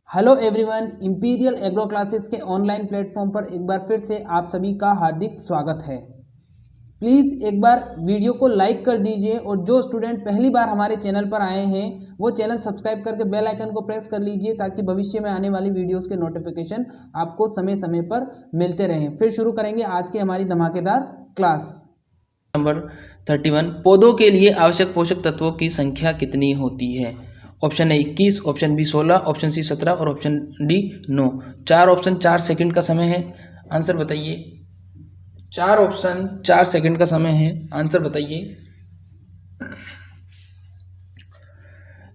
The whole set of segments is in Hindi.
Hello everyone, imperial agro classes के ऑनलाइन प्लेटफॉर्म पर एक बार फिर से आप सभी का हार्दिक स्वागत है। प्लीज़ एक बार वीडियो को लाइक कर दीजिए और जो स्टूडेंट पहली बार हमारे चैनल पर आए हैं वो चैनल सब्सक्राइब करके बेल आइकन को प्रेस कर लीजिए ताकि भविष्य में आने वाली वीडियोस के नोटिफिकेशन आपको समय समय पर मिलते रहें। फिर शुरू करेंगे आज की हमारी धमाकेदार क्लास। नंबर 31, पौधों के लिए आवश्यक पोषक तत्वों की संख्या कितनी होती है? Option A 21, option B 16, option C 17 और ऑप्शन डी 9। 4 ऑप्शन 4 सेकंड का समय है, आंसर बताइए। 4 ऑप्शन 4 सेकंड का समय है, आंसर बताइए।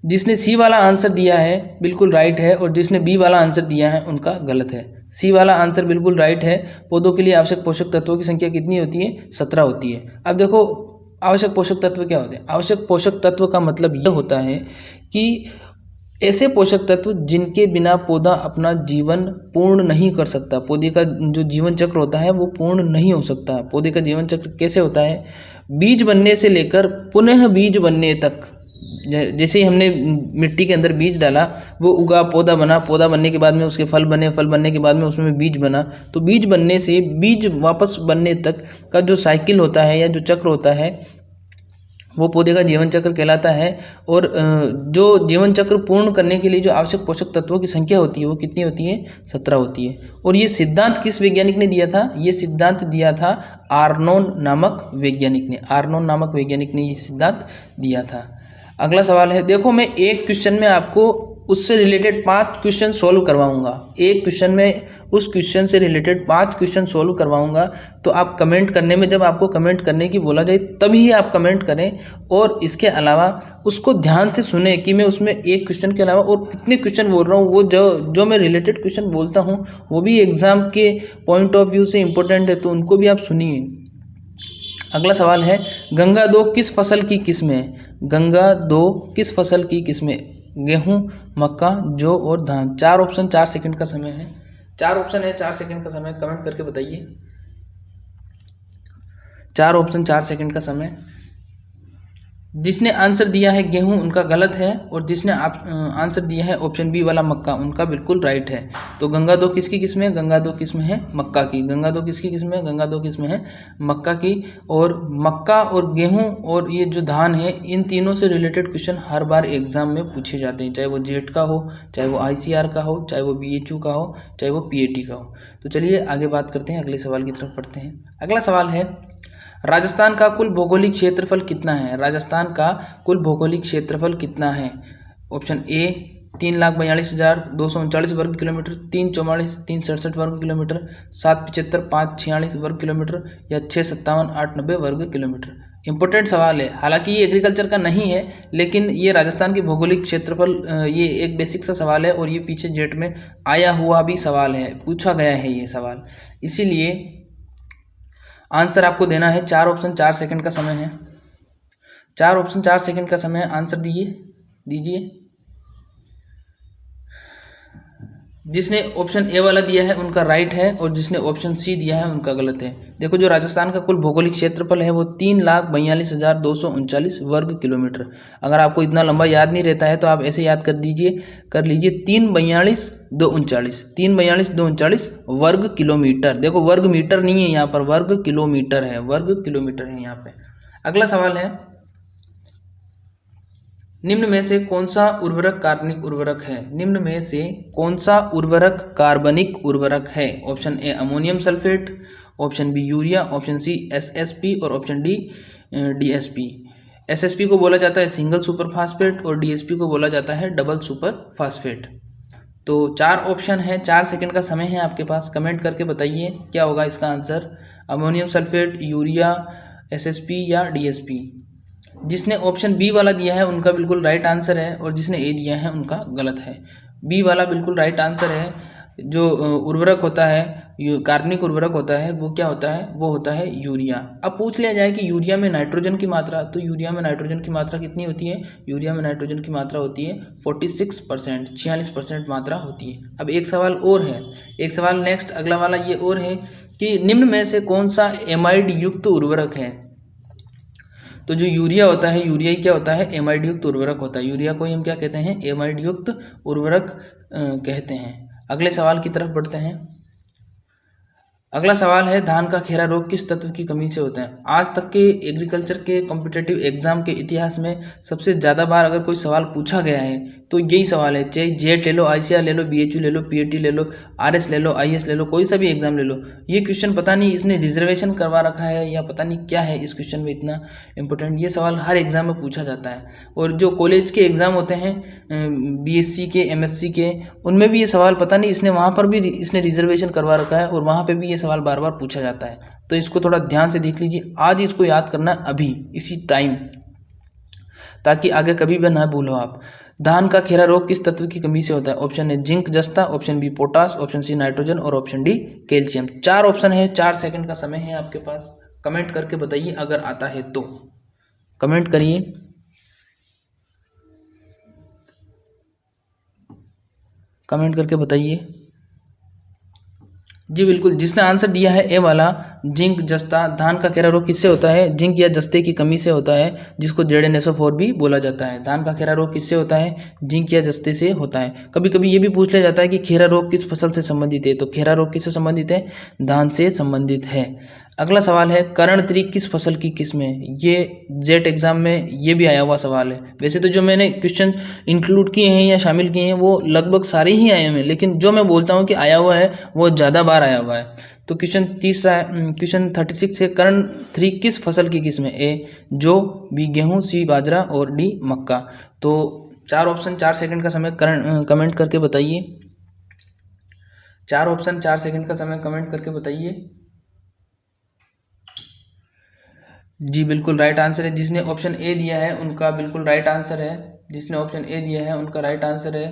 जिसने सी वाला आंसर दिया है बिल्कुल राइट है और जिसने बी वाला आंसर दिया है उनका गलत है। सी वाला आंसर बिल्कुल राइट है। पौधों के लिए आवश्यक पोषक तत्वों की संख्या कितनी होती है? 17 होती है। अब देखो आवश्यक पोषक तत्व क्या होते हैं। आवश्यक पोषक तत्व का मतलब यह होता है कि ऐसे पोषक तत्व जिनके बिना पौधा अपना जीवन पूर्ण नहीं कर सकता। पौधे का जो जीवन चक्र होता है वो पूर्ण नहीं हो सकता। पौधे का जीवन चक्र कैसे होता है? बीज बनने से लेकर पुनः बीज बनने तक। जैसे ही हमने मिट्टी के अंदर बीज डाला वो उगा, पौधा बना, पौधा बनने के बाद में उसके फल बने, फल बनने के बाद में उसमें बीज बना। तो बीज बनने से बीज वापस बनने तक का जो साइकिल होता है या जो चक्र होता है वो पौधे का जीवन चक्र कहलाता है। और जो जीवन चक्र पूर्ण करने के लिए जो आवश्यक पोषक तत्वों की संख्या होती है वो कितनी होती है? 17 होती है। और ये सिद्धांत किस वैज्ञानिक ने दिया था? ये सिद्धांत दिया था आर्नोन नामक वैज्ञानिक ने। आर्नोन नामक वैज्ञानिक ने ये सिद्धांत दिया था। अगला सवाल है, देखो मैं एक क्वेश्चन में आपको उससे रिलेटेड 5 क्वेश्चन सोल्व करवाऊंगा। एक क्वेश्चन में उस क्वेश्चन से रिलेटेड 5 क्वेश्चन सोल्व करवाऊंगा। तो आप कमेंट करने में, जब आपको कमेंट करने की बोला जाए तभी आप कमेंट करें। और इसके अलावा उसको ध्यान से सुने कि मैं उसमें एक क्वेश्चन के अलावा और कितने क्वेश्चन बोल रहा हूँ। वो जो मैं रिलेटेड क्वेश्चन बोलता हूँ वो भी एग्जाम के पॉइंट ऑफ व्यू से इंपॉर्टेंट है, तो उनको भी आप सुनिए। अगला सवाल है, गंगा 2 किस फसल की किस्म है? गंगा 2 किस फसल की किस्म है? गेहूं, मक्का, जौ और धान। 4 ऑप्शन 4 सेकंड का समय है। 4 ऑप्शन है, 4 सेकंड का समय, कमेंट करके बताइए। 4 ऑप्शन 4 सेकंड का समय। जिसने आंसर दिया है गेहूं उनका गलत है और जिसने आंसर दिया है ऑप्शन बी वाला मक्का उनका बिल्कुल राइट है। तो गंगा 2 किसकी किस्म है? गंगा 2 किस्म है मक्का की। गंगा 2 किसकी किस्म है? गंगा 2 किस्म है मक्का की। और मक्का और गेहूं और ये जो धान है, इन तीनों से रिलेटेड क्वेश्चन हर बार एग्जाम में पूछे जाते हैं, चाहे वो जेट का हो, चाहे वो ICR का हो, चाहे वो BHU का हो, चाहे वो PAT का हो। तो चलिए आगे बात करते हैं, अगले सवाल की तरफ बढ़ते हैं। अगला सवाल है, राजस्थान का कुल भौगोलिक क्षेत्रफल कितना है? राजस्थान का कुल भौगोलिक क्षेत्रफल कितना है? ऑप्शन ए 3,42,239 वर्ग किलोमीटर, 3,44, 3,67 वर्ग किलोमीटर, 7,75, 5,46 वर्ग किलोमीटर या 6,57, 8,90 वर्ग किलोमीटर। इंपॉर्टेंट सवाल है, हालांकि ये एग्रीकल्चर का नहीं है लेकिन ये राजस्थान के भौगोलिक क्षेत्रफल, ये एक बेसिक सा सवाल है और ये पीछे जेट में आया हुआ भी सवाल है, पूछा गया है ये सवाल। इसीलिए आंसर आपको देना है। 4 ऑप्शन 4 सेकंड का समय है। 4 ऑप्शन 4 सेकंड का समय, आंसर दीजिए। जिसने ऑप्शन ए वाला दिया है उनका राइट है और जिसने ऑप्शन सी दिया है उनका गलत है। देखो जो राजस्थान का कुल भौगोलिक क्षेत्रफल है वो 3,42,239 वर्ग किलोमीटर। अगर आपको इतना लंबा याद नहीं रहता है तो आप ऐसे याद कर लीजिए 3,42,239, 3,42,239 वर्ग किलोमीटर। देखो वर्ग मीटर नहीं है यहाँ पर, वर्ग किलोमीटर है, वर्ग किलोमीटर है यहाँ पे। अगला सवाल है, निम्न में से कौन सा उर्वरक कार्बनिक उर्वरक है? निम्न में से कौन सा उर्वरक कार्बनिक उर्वरक है? Option A ammonium sulphate, option B urea, option C SSP और ऑप्शन डी DSP। SSP को बोला जाता है सिंगल सुपर फास्फेट और DSP को बोला जाता है डबल सुपर फास्फेट। तो 4 ऑप्शन है, 4 सेकंड का समय है आपके पास, कमेंट करके बताइए क्या होगा इसका answer. Ammonium sulphate, urea, SSP या DSP। जिसने ऑप्शन बी वाला दिया है उनका बिल्कुल राइट आंसर है और जिसने ए दिया है उनका गलत है। बी वाला बिल्कुल राइट आंसर है। जो उर्वरक होता है, कार्बनिक उर्वरक होता है, वो क्या होता है? वो होता है यूरिया। अब पूछ लिया जाए कि यूरिया में नाइट्रोजन की मात्रा, तो यूरिया में नाइट्रोजन की मात्रा कितनी होती है? यूरिया में नाइट्रोजन की मात्रा होती है 46%, 46% मात्रा होती है। अब एक सवाल और है, एक सवाल नेक्स्ट अगला वाला ये और है कि निम्न में से कौन सा एमाइड युक्त उर्वरक है? तो तो जो यूरिया होता है, यूरिया ही क्या होता है, एमाइड युक्त उर्वरक होता है। यूरिया को ही हम क्या कहते हैं, एमाइड युक्त उर्वरक कहते हैं। अगले सवाल की तरफ बढ़ते हैं। अगला सवाल है, धान का खेरा रोग किस तत्व की कमी से होता है। आज तक के एग्रीकल्चर के कॉम्पिटिटिव एग्जाम के इतिहास में सबसे ज़्यादा बार अगर कोई सवाल पूछा गया है तो यही सवाल है, चाहे जेट ले लो, आईसीआर ले लो, बीएचयू ले लो, पीएटी ले लो, आरएस ले लो, आईएएस ले लो, कोई सा भी एग्जाम ले लो। ये क्वेश्चन पता नहीं इसने रिजर्वेशन करवा रखा है या पता नहीं क्या है इस क्वेश्चन में इतना इंपॉर्टेंट, ये सवाल हर एग्जाम में पूछा जाता है। और जो कॉलेज के एग्जाम होते हैं बीएससी के, एमएससी के, उनमें भी ये सवाल पता नहीं इसने वहाँ पर भी इसने रिजर्वेशन करवा रखा है और वहाँ पर भी ये सवाल बार बार पूछा जाता है। तो इसको थोड़ा ध्यान से देख लीजिए, आज इसको याद करना है अभी इसी टाइम, ताकि आगे कभी भी ना भूलो आप। धान का खेरा रोग किस तत्व की कमी से होता है। ऑप्शन है जिंक जस्ता, option B potash, option C nitrogen और ऑप्शन डी कैल्शियम। 4 ऑप्शन है, 4 सेकंड का समय है आपके पास। कमेंट करके बताइए अगर आता है तो कमेंट करिए। कमेंट करके बताइए जी। बिल्कुल, जिसने आंसर दिया है ए वाला, जिंक जस्ता। धान का खेरा रोग किससे होता है, जिंक या जस्ते की कमी से होता है, जिसको जेडेनेसोफोर भी बोला जाता है। धान का खेरा रोग किससे होता है, जिंक या जस्ते से होता है। कभी कभी ये भी पूछ लिया जाता है कि खेरा रोग किस फसल से संबंधित है, तो खेरा रोग किससे संबंधित है, धान से संबंधित है। अगला सवाल है, करण किस फसल की किस्म है। ये जेट एग्जाम में ये भी आया हुआ सवाल है। वैसे तो जो मैंने क्वेश्चन इंक्लूड किए हैं या शामिल किए हैं वो लगभग सारे ही आए हैं, लेकिन जो मैं बोलता हूँ कि आया हुआ है वो ज़्यादा बार आया हुआ है। तो क्वेश्चन 36 है, करण 3 किस फसल की किस्म है। ए जौ, बी गेहूँ, सी बाजरा और डी मक्का। तो 4 ऑप्शन 4 सेकंड का समय कमेंट करके बताइए। 4 ऑप्शन 4 सेकंड का समय कमेंट करके बताइए जी। बिल्कुल राइट आंसर है। जिसने ऑप्शन ए दिया है उनका बिल्कुल राइट आंसर है। जिसने ऑप्शन ए दिया है उनका राइट आंसर है।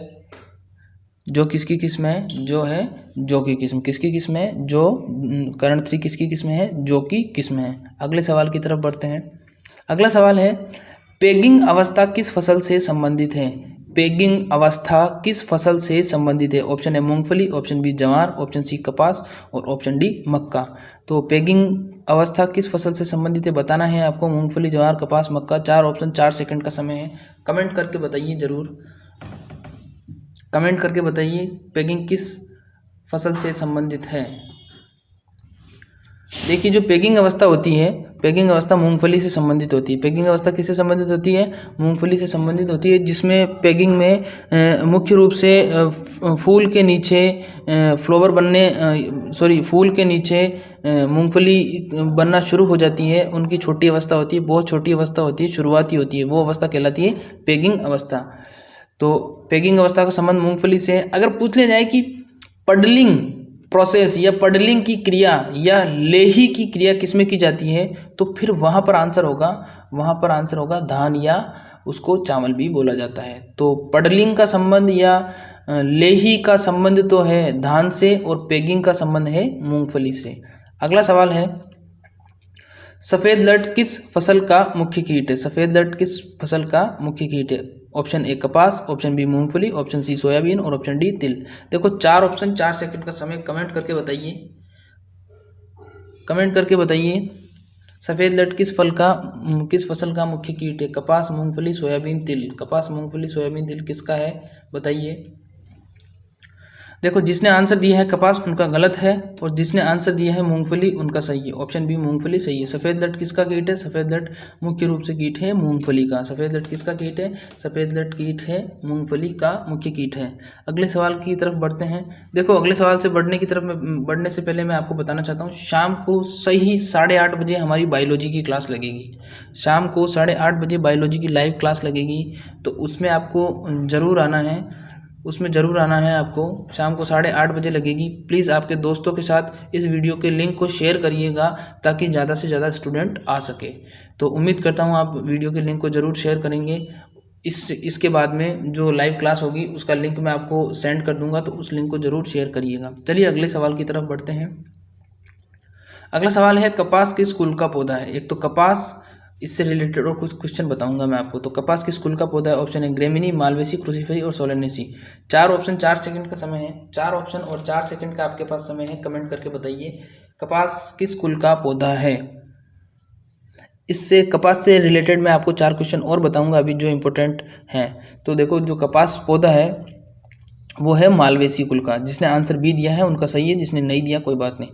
जो किसकी किस्म है, जो है जौ की किस्म। किसकी किस्म है, जो। करण 3 किसकी किस्म है, जौ की किस्म है। अगले सवाल की तरफ बढ़ते हैं। अगला सवाल है, पेगिंग अवस्था किस फसल से संबंधित है। पेगिंग अवस्था किस फसल से संबंधित है। ऑप्शन है मूंगफली, ऑप्शन बी जवार, ऑप्शन सी कपास और ऑप्शन डी मक्का। तो पेगिंग अवस्था किस फसल से संबंधित है बताना है आपको। मूंगफली, जवार, कपास, मक्का। 4 ऑप्शन 4 सेकंड का समय है। कमेंट करके बताइए जरूर। कमेंट करके बताइए पेगिंग किस फसल से संबंधित है। देखिए, जो पेगिंग अवस्था होती है, पेगिंग अवस्था मूंगफली से संबंधित होती है। पेगिंग अवस्था किससे संबंधित होती है, मूंगफली से संबंधित होती है, जिसमें पेगिंग में मुख्य रूप से फूल के नीचे फ्लावर बनने फूल के नीचे मूंगफली बनना शुरू हो जाती है। उनकी छोटी अवस्था होती है, बहुत छोटी अवस्था होती है, शुरुआती होती है, वो अवस्था कहलाती है पेगिंग अवस्था। तो पेगिंग अवस्था का संबंध मूंगफली से है। अगर पूछ लिया जाए कि पडलिंग प्रोसेस या पडलिंग की क्रिया या लेही की क्रिया किसमें की जाती है, तो फिर वहाँ पर आंसर होगा धान, या उसको चावल भी बोला जाता है। तो पडलिंग का संबंध या लेही का संबंध तो है धान से और पेगिंग का संबंध है मूंगफली से। अगला सवाल है, सफ़ेद लट किस फसल का मुख्य कीट है। सफ़ेद लट किस फसल का मुख्य कीट है। ऑप्शन ए कपास, ऑप्शन बी मूंगफली, ऑप्शन सी सोयाबीन और ऑप्शन डी तिल। देखो 4 ऑप्शन 4 सेकंड का समय। कमेंट करके बताइए। कमेंट करके बताइए सफ़ेद लट किस फसल का मुख्य कीट है। कपास, मूंगफली, सोयाबीन, तिल। कपास, मूंगफली, सोयाबीन, तिल किसका है बताइए। देखो, जिसने आंसर दिया है कपास उनका गलत है और जिसने आंसर दिया है मूंगफली उनका सही है। ऑप्शन बी मूंगफली सही है। सफ़ेद लट किसका कीट है। सफ़ेद लट मुख्य रूप से कीट है मूंगफली का। सफ़ेद लट किसका कीट है। सफ़ेद लट कीट है मूंगफली का मुख्य कीट है। अगले सवाल की तरफ बढ़ते हैं। देखो, अगले सवाल से बढ़ने से पहले मैं आपको बताना चाहता हूँ, शाम को सही 8:30 बजे हमारी बायोलॉजी की क्लास लगेगी। शाम को 8:30 बजे बायोलॉजी की लाइव क्लास लगेगी, तो उसमें आपको ज़रूर आना है। आपको शाम को 8:30 बजे लगेगी। प्लीज़ आपके दोस्तों के साथ इस वीडियो के लिंक को शेयर करिएगा ताकि ज़्यादा से ज़्यादा स्टूडेंट आ सके। तो उम्मीद करता हूँ आप वीडियो के लिंक को ज़रूर शेयर करेंगे। इसके बाद में जो लाइव क्लास होगी उसका लिंक मैं आपको सेंड कर दूंगा, तो उस लिंक को ज़रूर शेयर करिएगा। चलिए अगले सवाल की तरफ बढ़ते हैं। अगला सवाल है, कपास किस कुल का पौधा है। एक तो कपास, इससे रिलेटेड और कुछ क्वेश्चन बताऊंगा मैं आपको। तो कपास किस कुल का पौधा है। ऑप्शन है ग्रेमिनी, मालवेसी, क्रूसीफेरी और सोलेनेसी। 4 ऑप्शन 4 सेकंड का समय है। 4 ऑप्शन और 4 सेकंड का आपके पास समय है। कमेंट करके बताइए कपास किस कुल का पौधा है। इससे कपास से रिलेटेड मैं आपको 4 क्वेश्चन और बताऊंगा अभी जो इम्पोर्टेंट हैं। तो देखो जो कपास पौधा है वो है मालवेसी कुल का। जिसने आंसर बी दिया है उनका सही है, जिसने नहीं दिया कोई बात नहीं।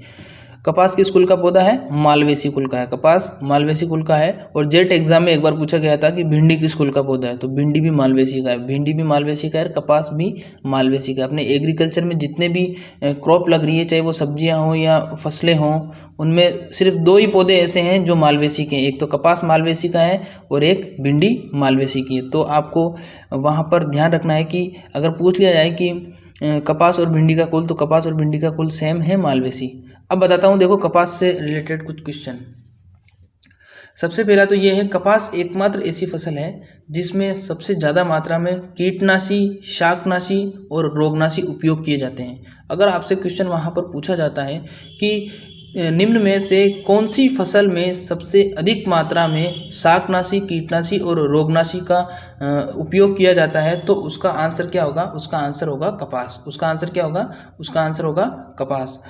कपास किस कुल का पौधा है? मालवेसी कुल का है। कपास मालवेसी कुल का है। और जेट एग्जाम में एक बार पूछा गया था कि भिंडी किस कुल का पौधा है, तो भिंडी भी मालवेसी का है। भिंडी भी मालवेसी का है, कपास भी मालवेसी का है। अपने एग्रीकल्चर में जितने भी क्रॉप लग रही है, चाहे वो सब्जियां हों या फसलें हों, उनमें सिर्फ 2 ही पौधे ऐसे हैं जो मालवेसी के हैं। एक तो कपास मालवेसी का है और एक भिंडी मालवेसी की है। तो आपको वहाँ पर ध्यान रखना है कि अगर पूछ लिया जाए कि कपास और भिंडी का कुल, तो कपास और भिंडी का कुल सेम है, मालवेसी। अब बताता हूँ, देखो कपास से रिलेटेड कुछ क्वेश्चन। सबसे पहला तो ये है, कपास एकमात्र ऐसी फसल है जिसमें सबसे ज़्यादा मात्रा में कीटनाशी, शाकनाशी और रोगनाशी उपयोग किए जाते हैं। अगर आपसे क्वेश्चन वहाँ पर पूछा जाता है कि निम्न में से कौन सी फसल में सबसे अधिक मात्रा में शाकनाशी, कीटनाशी और रोगनाशी का उपयोग किया जाता है, तो उसका आंसर क्या होगा? उसका आंसर होगा कपास। उसका आंसर क्या होगा? उसका आंसर होगा कपास।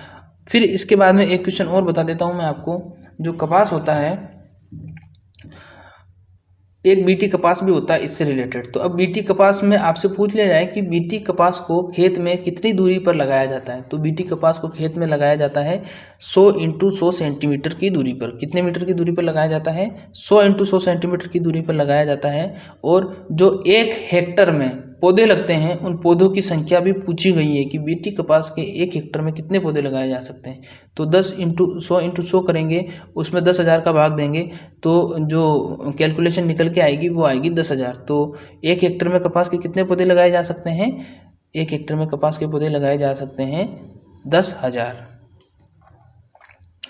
फिर इसके बाद में एक क्वेश्चन और बता देता हूँ मैं आपको। जो कपास होता है, एक बीटी कपास भी होता है इससे रिलेटेड। तो अब बीटी कपास में आपसे पूछ लिया जाए कि बीटी कपास को खेत में कितनी दूरी पर लगाया जाता है, तो बीटी कपास को खेत में लगाया जाता है 100 × 100 सेंटीमीटर की दूरी पर। कितने मीटर की दूरी पर लगाया जाता है? 100 × 100 सेंटीमीटर की दूरी पर लगाया जाता है। और जो 1 हेक्टर में पौधे लगते हैं, उन पौधों की संख्या भी पूछी गई है कि बीटी कपास के 1 हेक्टर में कितने पौधे लगाए जा सकते हैं। तो 10 × 100 करेंगे, उसमें 10,000 का भाग देंगे, तो जो कैलकुलेशन निकल के आएगी वो आएगी 10,000। तो 1 हेक्टर में कपास के कितने पौधे लगाए जा सकते हैं? 1 हेक्टर में कपास के पौधे लगाए जा सकते हैं 10,000।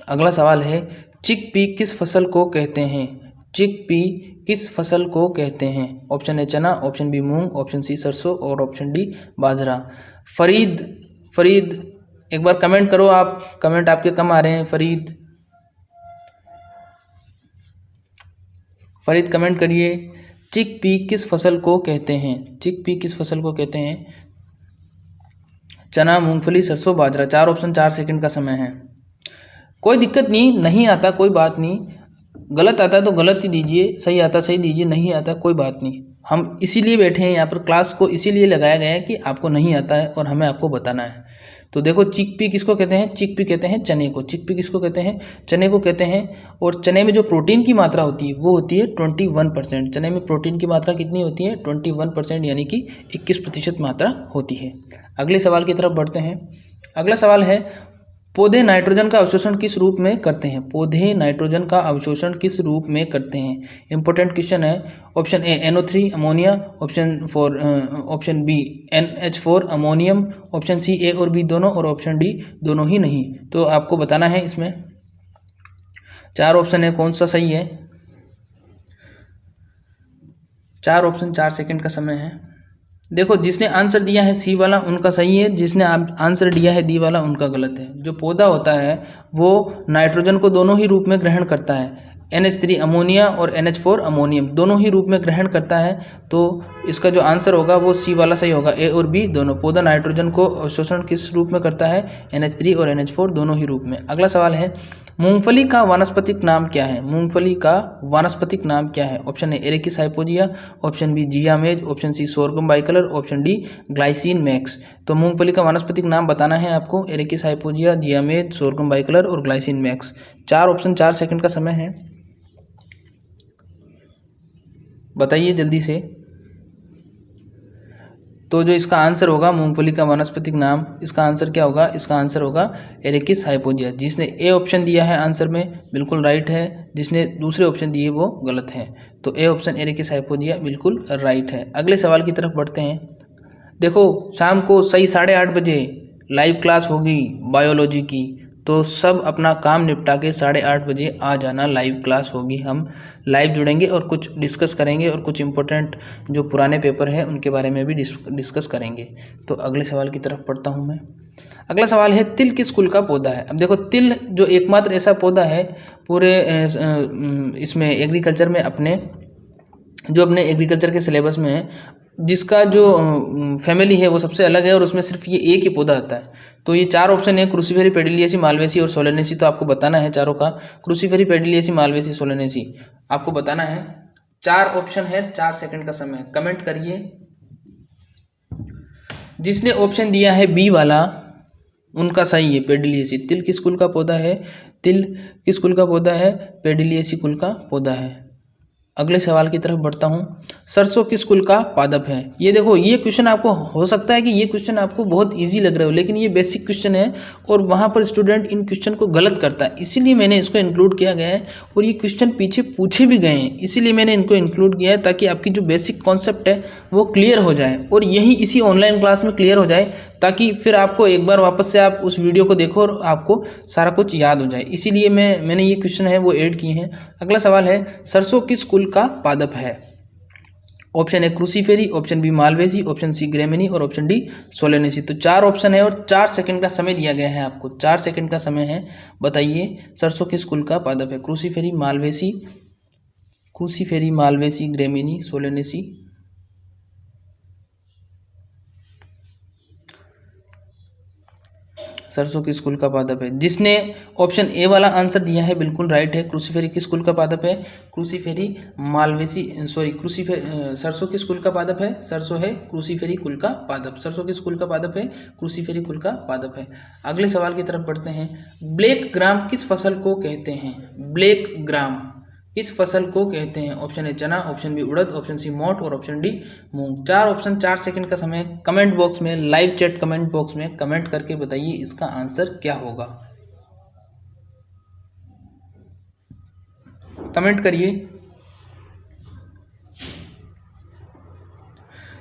अगला सवाल है, चिकपी किस फसल को कहते हैं? चिकपी किस फसल को कहते हैं? ऑप्शन ए चना, ऑप्शन बी मूंग, ऑप्शन सी सरसों और ऑप्शन डी बाजरा। फरीद एक बार कमेंट करो आप, कमेंट आपके कम आ रहे हैं। फरीद कमेंट करिए, चिकपी किस फसल को कहते हैं? चिकपी किस फसल को कहते हैं? चना, मूंगफली, सरसों, बाजरा। 4 ऑप्शन 4 सेकंड का समय है। कोई दिक्कत नहीं आता कोई बात नहीं, गलत आता है तो गलत ही दीजिए, सही आता सही दीजिए, नहीं आता कोई बात नहीं। हम इसीलिए बैठे हैं यहाँ पर, क्लास को इसीलिए लगाया गया है कि आपको नहीं आता है और हमें आपको बताना है। तो देखो चिकपी किसको कहते हैं? चिकपी कहते हैं चने को। चिकपी किसको कहते हैं? चने को कहते हैं। और चने में जो प्रोटीन की मात्रा होती है वो होती है 21%। चने में प्रोटीन की मात्रा कितनी होती है? 21%, यानी कि 21% मात्रा होती है। अगले सवाल की तरफ बढ़ते हैं। अगला सवाल है, पौधे नाइट्रोजन का अवशोषण किस रूप में करते हैं? पौधे नाइट्रोजन का अवशोषण किस रूप में करते हैं? इंपॉर्टेंट क्वेश्चन है। Option A NO3 ammonia, option B NH4 ammonium, option C A और बी दोनों, और ऑप्शन डी दोनों ही नहीं। तो आपको बताना है इसमें 4 ऑप्शन है, कौन सा सही है? 4 ऑप्शन 4 सेकंड का समय है। देखो जिसने आंसर दिया है सी वाला उनका सही है, जिसने आंसर दिया है डी वाला उनका गलत है। जो पौधा होता है वो नाइट्रोजन को दोनों ही रूप में ग्रहण करता है। NH3 अमोनिया और NH4 अमोनियम दोनों ही रूप में ग्रहण करता है। तो इसका जो आंसर होगा वो सी वाला सही होगा, ए और बी दोनों। पौधा नाइट्रोजन को अवशोषण किस रूप में करता है? NH3 और NH4 दोनों ही रूप में। अगला सवाल है, मूंगफली का वानस्पतिक नाम क्या है? मूंगफली का वानस्पतिक नाम क्या है? Option A Arachis hypogaea, option B Zea mays, option C Sorghum bicolor, option D Glycine max. तो मूंगफली का वानस्पतिक नाम बताना है आपको, Arachis hypogaea, Zea mays, Sorghum bicolor और ग्लाइसिन मैक्स। 4 ऑप्शन 4 सेकंड का समय है, बताइए जल्दी से। तो जो इसका आंसर होगा मूंगफली का वानस्पतिक नाम, इसका आंसर क्या होगा? इसका आंसर होगा एरेकिस हाइपोजिया। जिसने ए ऑप्शन दिया है आंसर में बिल्कुल राइट है, जिसने दूसरे ऑप्शन दिए वो गलत है। तो ए ऑप्शन एरेकिस हाइपोजिया बिल्कुल राइट है। अगले सवाल की तरफ बढ़ते हैं। देखो शाम को सही 8:30 बजे लाइव क्लास होगी बायोलॉजी की, तो सब अपना काम निपटा के 8:30 बजे आ जाना। लाइव क्लास होगी, हम लाइव जुड़ेंगे और कुछ डिस्कस करेंगे और कुछ इंपॉर्टेंट जो पुराने पेपर हैं उनके बारे में भी डिस्कस करेंगे। तो अगले सवाल की तरफ पढ़ता हूँ मैं। अगला सवाल है, तिल किस कुल का पौधा है? अब देखो तिल जो एकमात्र ऐसा पौधा है पूरे इसमें एग्रीकल्चर में अपने एग्रीकल्चर के सिलेबस में है, जिसका जो फैमिली है वो सबसे अलग है और उसमें सिर्फ ये एक ही पौधा आता है। तो ये 4 ऑप्शन है, क्रूसीफेरी, पेडिलियेसी, मालवेसी और सोलेनेसी। तो आपको बताना है चारों का, क्रूसीफेरी, पेडिलियेसी, मालवेसी, सोलेनेसी आपको बताना है। 4 ऑप्शन है, 4 सेकंड का समय, कमेंट करिए। जिसने ऑप्शन दिया है बी वाला उनका सही है, पेडिलियेसी। तिल किस कुल का पौधा है? तिल किस कुल का पौधा है? पेडिलियेसी कुल का पौधा है। अगले सवाल की तरफ बढ़ता हूँ। सरसों किस कुल का पादप है? ये देखो, ये क्वेश्चन आपको हो सकता है कि ये क्वेश्चन आपको बहुत इजी लग रहा हो, लेकिन ये बेसिक क्वेश्चन है और वहाँ पर स्टूडेंट इन क्वेश्चन को गलत करता है, इसीलिए मैंने इसको इंक्लूड किया गया है। और ये क्वेश्चन पीछे पूछे भी गए हैं, इसीलिए मैंने इनको इंक्लूड किया है ताकि आपकी जो बेसिक कॉन्सेप्ट है वो क्लियर हो जाए और यही इसी ऑनलाइन क्लास में क्लियर हो जाए, ताकि फिर आपको एक बार वापस से आप उस वीडियो को देखो और आपको सारा कुछ याद हो जाए। इसीलिए मैंने ये क्वेश्चन है वो ऐड किए हैं। अगला सवाल है, सरसों किस कुल का पादप है? Option A cruciferae, option B malvaceae, option C gramineae और ऑप्शन डी सोलेनेसी। तो 4 ऑप्शन है और 4 सेकंड का समय दिया गया है आपको, 4 सेकंड का समय है। बताइए सरसों किस कुल का पादप है? क्रूसीफेरी, मालवेसी, ग्रेमिनी, सोलेनेसी। सरसों किस कुल का पादप है? जिसने ऑप्शन ए वाला आंसर दिया है बिल्कुल राइट है। क्रूसीफेरी किस कुल का पादप है? क्रूसीफेरी, मालवेसी, सरसों किस कुल का पादप है? सरसों है क्रूसीफेरी कुल का पादप। सरसों किस कुल का पादप है? क्रूसीफेरी कुल का पादप है। अगले सवाल की तरफ बढ़ते हैं। ब्लैक ग्राम किस फसल को कहते हैं? ब्लैक ग्राम किस फसल को कहते हैं? ऑप्शन ए चना, ऑप्शन बी उड़द, ऑप्शन सी मोठ और ऑप्शन डी मूंग। 4 ऑप्शन, 4 सेकंड का समय। कमेंट बॉक्स में, लाइव चैट कमेंट बॉक्स में कमेंट करके बताइए इसका आंसर क्या होगा। कमेंट करिए।